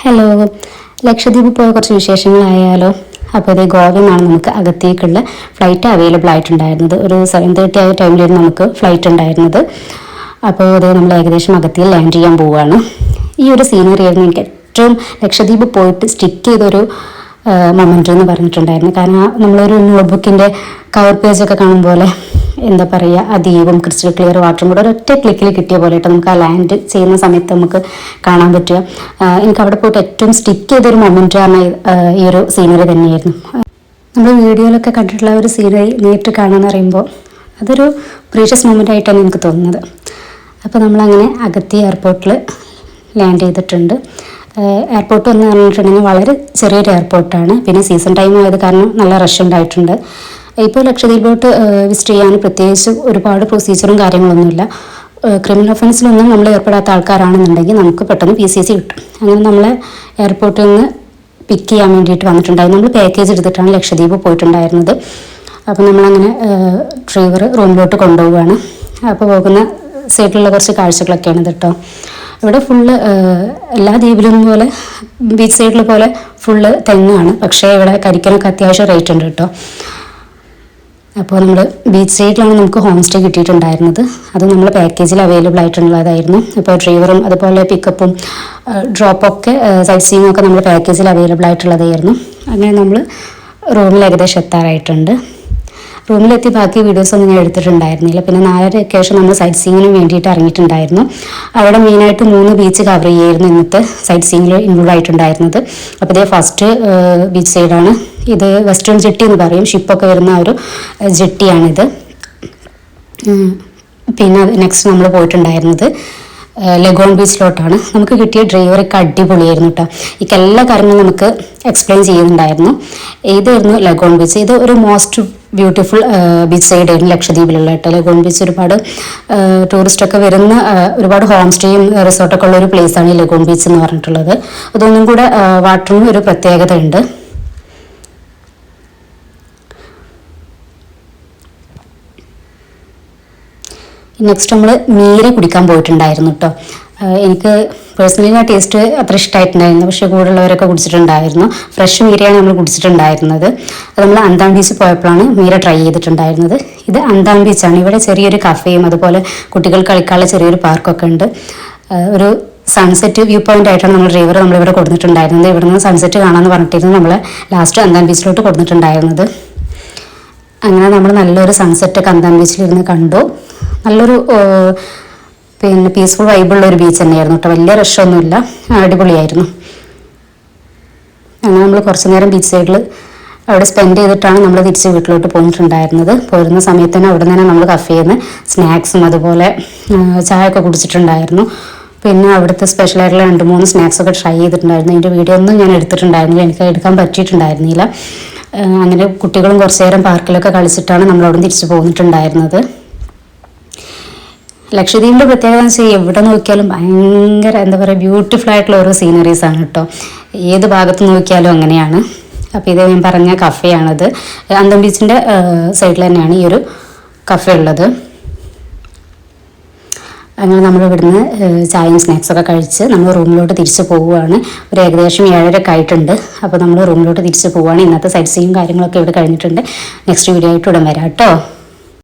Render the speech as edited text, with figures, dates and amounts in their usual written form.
Hello, Lakshadweep പോയ കുറച്ച് വിശേഷങ്ങളായാലോ. അപ്പോൾ ഇത് ഗോവയിൽ നിന്നാണ് നമുക്ക് അകത്തേക്കുള്ള ഫ്ലൈറ്റ് അവൈലബിൾ ആയിട്ടുണ്ടായിരുന്നത്. ഒരു 7:30 ആയ ടൈമിലായിരുന്നു നമുക്ക് ഫ്ലൈറ്റ് ഉണ്ടായിരുന്നത്. അപ്പോൾ ഇത് നമ്മൾ ഏകദേശം അകത്തിയിൽ ലാൻഡ് ചെയ്യാൻ പോവുകയാണ്. ഈ ഒരു സീനറി ആയിരുന്നു എനിക്ക് ഏറ്റവും ലക്ഷദ്വീപ് പോയിട്ട് സ്റ്റിക്ക് ചെയ്തൊരു മൊമെൻ്റ് എന്ന് പറഞ്ഞിട്ടുണ്ടായിരുന്നു. കാരണം നമ്മളൊരു നോട്ട്ബുക്കിൻ്റെ കവർ പേജൊക്കെ കാണും പോലെ എന്താ പറയുക, ആ ദ്വീപും ക്രിസ്റ്റൽ ക്ലിയർ വാട്ടറും കൂടെ ഒരൊറ്റ ക്ലിക്കിൽ കിട്ടിയ പോലെയിട്ട് നമുക്ക് ആ ലാൻഡ് ചെയ്യുന്ന സമയത്ത് നമുക്ക് കാണാൻ പറ്റുക. എനിക്ക് അവിടെ പോയിട്ട് ഏറ്റവും സ്റ്റിക്ക് ചെയ്തൊരു മൊമെൻ്റ് ആണ് ഈ ഒരു സീനറി തന്നെയായിരുന്നു. നമ്മൾ വീഡിയോയിലൊക്കെ കണ്ടിട്ടുള്ള ഒരു സീനറി നേരിട്ട് കാണാമെന്ന് പറയുമ്പോൾ അതൊരു പ്രീഷ്യസ് മൊമെൻ്റ് ആയിട്ടാണ് എനിക്ക് തോന്നുന്നത്. അപ്പോൾ നമ്മളങ്ങനെ അഗത്തി എയർപോർട്ടിൽ ലാൻഡ് ചെയ്തിട്ടുണ്ട്. എയർപോർട്ട് എന്ന് പറഞ്ഞിട്ടുണ്ടെങ്കിൽ വളരെ ചെറിയൊരു എയർപോർട്ടാണ്. പിന്നെ സീസൺ ടൈം ആയത് കാരണം നല്ല റഷ് ഉണ്ടായിട്ടുണ്ട്. ഇപ്പോൾ ലക്ഷദ്വീപിലോട്ട് വിസിറ്റ് ചെയ്യാൻ പ്രത്യേകിച്ച് ഒരുപാട് പ്രൊസീജിയറും കാര്യങ്ങളൊന്നുമില്ല. ക്രിമിനൽ ഒഫൻസിലൊന്നും നമ്മൾ ഏർപ്പെടാത്ത ആൾക്കാരാണെന്നുണ്ടെങ്കിൽ നമുക്ക് പെട്ടെന്ന് PCC കിട്ടും. അങ്ങനെ നമ്മളെ എയർപോർട്ടിൽ നിന്ന് പിക്ക് ചെയ്യാൻ വേണ്ടിയിട്ട് വന്നിട്ടുണ്ടായിരുന്നു. നമ്മൾ പാക്കേജ് എടുത്തിട്ടാണ് ലക്ഷദ്വീപ് പോയിട്ടുണ്ടായിരുന്നത്. അപ്പോൾ നമ്മളങ്ങനെ ഡ്രൈവർ റൂമിലോട്ട് കൊണ്ടുപോവുകയാണ്. അപ്പോൾ പോകുന്ന സൈഡിലുള്ള കുറച്ച് കാഴ്ചകളൊക്കെയാണ് കേട്ടോ. ഇവിടെ ഫുള്ള് എല്ലാ ദ്വീപിലും പോലെ ബീച്ച് സൈഡിൽ പോലെ ഫുള്ള് തെങ്ങാണ്. പക്ഷേ ഇവിടെ കരിക്കനൊക്കെ അത്യാവശ്യം റേറ്റ് ഉണ്ട് കേട്ടോ. അപ്പോൾ നമ്മൾ ബീച്ച് സൈഡിലാണ് നമുക്ക് ഹോം സ്റ്റേ കിട്ടിയിട്ടുണ്ടായിരുന്നത്. അത് നമ്മൾ പാക്കേജിൽ അവൈലബിൾ ആയിട്ടുള്ളതായിരുന്നു. ഇപ്പോൾ ഡ്രൈവറും അതുപോലെ പിക്കപ്പും ഡ്രോപ്പൊക്കെ സൈറ്റ് സീയിങ്ങും ഒക്കെ നമ്മൾ പാക്കേജിൽ അവൈലബിൾ ആയിട്ടുള്ളതായിരുന്നു. അങ്ങനെ നമ്മൾ റൂമിൽ ഏകദേശം എത്താറായിട്ടുണ്ട്. റൂമിലെത്തി ബാക്കി വീഡിയോസൊന്നും ഞാൻ എടുത്തിട്ടുണ്ടായിരുന്നില്ല. പിന്നെ 4:30 ശേഷം നമ്മൾ സൈറ്റ് സീയിങ്ങിന് വേണ്ടിയിട്ട് ഇറങ്ങിയിട്ടുണ്ടായിരുന്നു. അവിടെ മെയിനായിട്ട് 3 ബീച്ച് കവർ ചെയ്യായിരുന്നു ഇന്നത്തെ സൈറ്റ് സീയിങ്ങിൽ ഇൻക്ലൂഡ് ആയിട്ടുണ്ടായിരുന്നത്. അപ്പോൾ ഇതേ ഫസ്റ്റ് ബീച്ച് സൈഡാണ് ഇത്. വെസ്റ്റേൺ ജെട്ടി എന്ന് പറയും, ഷിപ്പൊക്കെ വരുന്ന ഒരു ജെട്ടിയാണിത്. പിന്നെ നെക്സ്റ്റ് നമ്മൾ പോയിട്ടുണ്ടായിരുന്നത് ലഗോൺ ബീച്ചിലോട്ടാണ്. നമുക്ക് കിട്ടിയ ഡ്രൈവറൊക്കെ അടിപൊളിയായിരുന്നു കേട്ടോ. എനിക്ക് എല്ലാ കാര്യങ്ങളും നമുക്ക് എക്സ്പ്ലെയിൻ ചെയ്യുന്നുണ്ടായിരുന്നു. ഇതായിരുന്നു ലഗോൺ ബീച്ച്. ഇത് ഒരു മോസ്റ്റ് ബ്യൂട്ടിഫുൾ ബീച്ച് സൈഡായിരുന്നു ലക്ഷദ്വീപിലുള്ള കേട്ടോ. ലഗോൺ ബീച്ച് ഒരുപാട് ടൂറിസ്റ്റൊക്കെ വരുന്ന ഒരുപാട് ഹോം സ്റ്റേയും റിസോർട്ടൊക്കെ ഉള്ള ഒരു പ്ലേസാണ് ഈ ലഗോൺ ബീച്ച് എന്ന് പറഞ്ഞിട്ടുള്ളത്. അതൊന്നും കൂടെ വാട്ടറിനും ഒരു പ്രത്യേകത ഉണ്ട്. നെക്സ്റ്റ് നമ്മൾ മീര കുടിക്കാൻ പോയിട്ടുണ്ടായിരുന്നു കേട്ടോ. എനിക്ക് പേഴ്സണലി ആ ടേസ്റ്റ് അത്ര ഇഷ്ടമായിട്ടുണ്ടായിരുന്നു. പക്ഷേ കൂടുതലുള്ളവരൊക്കെ കുടിച്ചിട്ടുണ്ടായിരുന്നു. ഫ്രഷ് മീരയാണ് നമ്മൾ കുടിച്ചിട്ടുണ്ടായിരുന്നത്. അത് നമ്മൾ അന്താം ബീച്ച് പോയപ്പോഴാണ് മീര ട്രൈ ചെയ്തിട്ടുണ്ടായിരുന്നത്. ഇത് അന്താം ബീച്ചാണ്. ഇവിടെ ചെറിയൊരു കഫേയും അതുപോലെ കുട്ടികൾ കളിക്കാനുള്ള ചെറിയൊരു പാർക്കൊക്കെ ഉണ്ട്. ഒരു സൺസെറ്റ് വ്യൂ പോയിന്റ് ആയിട്ടാണ് നമ്മൾ ഡ്രൈവർ നമ്മളിവിടെ കൊടുത്തിട്ടുണ്ടായിരുന്നത്. ഇവിടെ നിന്ന് സൺസെറ്റ് കാണാമെന്ന് പറഞ്ഞിട്ടായിരുന്നു നമ്മൾ ലാസ്റ്റ് അന്താം ബീച്ചിലോട്ട് കൊടുത്തിട്ടുണ്ടായിരുന്നത്. അങ്ങനെ നമ്മൾ നല്ലൊരു സൺസെറ്റൊക്കെ അന്താം ബീച്ചിലിരുന്ന് കണ്ടു. നല്ലൊരു പിന്നെ പീസ്ഫുൾ വൈബുള്ള ഒരു ബീച്ച് തന്നെയായിരുന്നു കേട്ടോ. വലിയ റഷൊന്നുമില്ല, അടിപൊളിയായിരുന്നു. അങ്ങനെ നമ്മൾ കുറച്ച് നേരം ബീച്ച് സൈഡിൽ അവിടെ സ്പെൻഡ് ചെയ്തിട്ടാണ് നമ്മൾ തിരിച്ച് വീട്ടിലോട്ട് പോയിട്ടുണ്ടായിരുന്നത്. പോരുന്ന സമയത്ത് തന്നെ അവിടെ നിന്ന് നമ്മൾ കഫേയിൽ നിന്ന് സ്നാക്സും അതുപോലെ ചായ ഒക്കെ കുടിച്ചിട്ടുണ്ടായിരുന്നു. പിന്നെ അവിടുത്തെ സ്പെഷ്യലായിട്ടുള്ള 2-3 സ്നാക്സൊക്കെ ട്രൈ ചെയ്തിട്ടുണ്ടായിരുന്നു. അതിൻ്റെ വീഡിയോ ഒന്നും ഞാൻ എടുത്തിട്ടുണ്ടായിരുന്നില്ല, എനിക്ക് എടുക്കാൻ പറ്റിയിട്ടുണ്ടായിരുന്നില്ല. അങ്ങനെ കുട്ടികളും കുറച്ച് നേരം പാർക്കിലൊക്കെ കളിച്ചിട്ടാണ് നമ്മൾ അവിടെ തിരിച്ച് പോന്നിട്ടുണ്ടായിരുന്നത്. ലക്ഷദ്വീപിൻ്റെ പ്രത്യേകത എന്ന് വെച്ചാൽ എവിടെ നോക്കിയാലും ഭയങ്കര എന്താ പറയുക ബ്യൂട്ടിഫുൾ ആയിട്ടുള്ള ഓരോ സീനറീസാണ് കേട്ടോ. ഏത് ഭാഗത്ത് നോക്കിയാലും അങ്ങനെയാണ്. അപ്പോൾ ഇത് ഞാൻ പറഞ്ഞ കഫേയാണത്. അന്തം ബീച്ചിൻ്റെ സൈഡിൽ തന്നെയാണ് ഈ ഒരു കഫേ ഉള്ളത്. അങ്ങനെ നമ്മൾ ഇവിടുന്ന് ചായയും സ്നാക്സൊക്കെ കഴിച്ച് നമ്മൾ റൂമിലോട്ട് തിരിച്ച് പോവുകയാണ്. ഒരു ഏകദേശം 7:30 ആയിട്ടുണ്ട്. അപ്പോൾ നമ്മൾ റൂമിലോട്ട് തിരിച്ച് പോവുകയാണ്. ഇന്നത്തെ സൈറ്റ് സീയും കാര്യങ്ങളൊക്കെ ഇവിടെ കഴിഞ്ഞിട്ടുണ്ട്. നെക്സ്റ്റ് വീഡിയോ ആയിട്ട് ഉടൻ വരാം കേട്ടോ.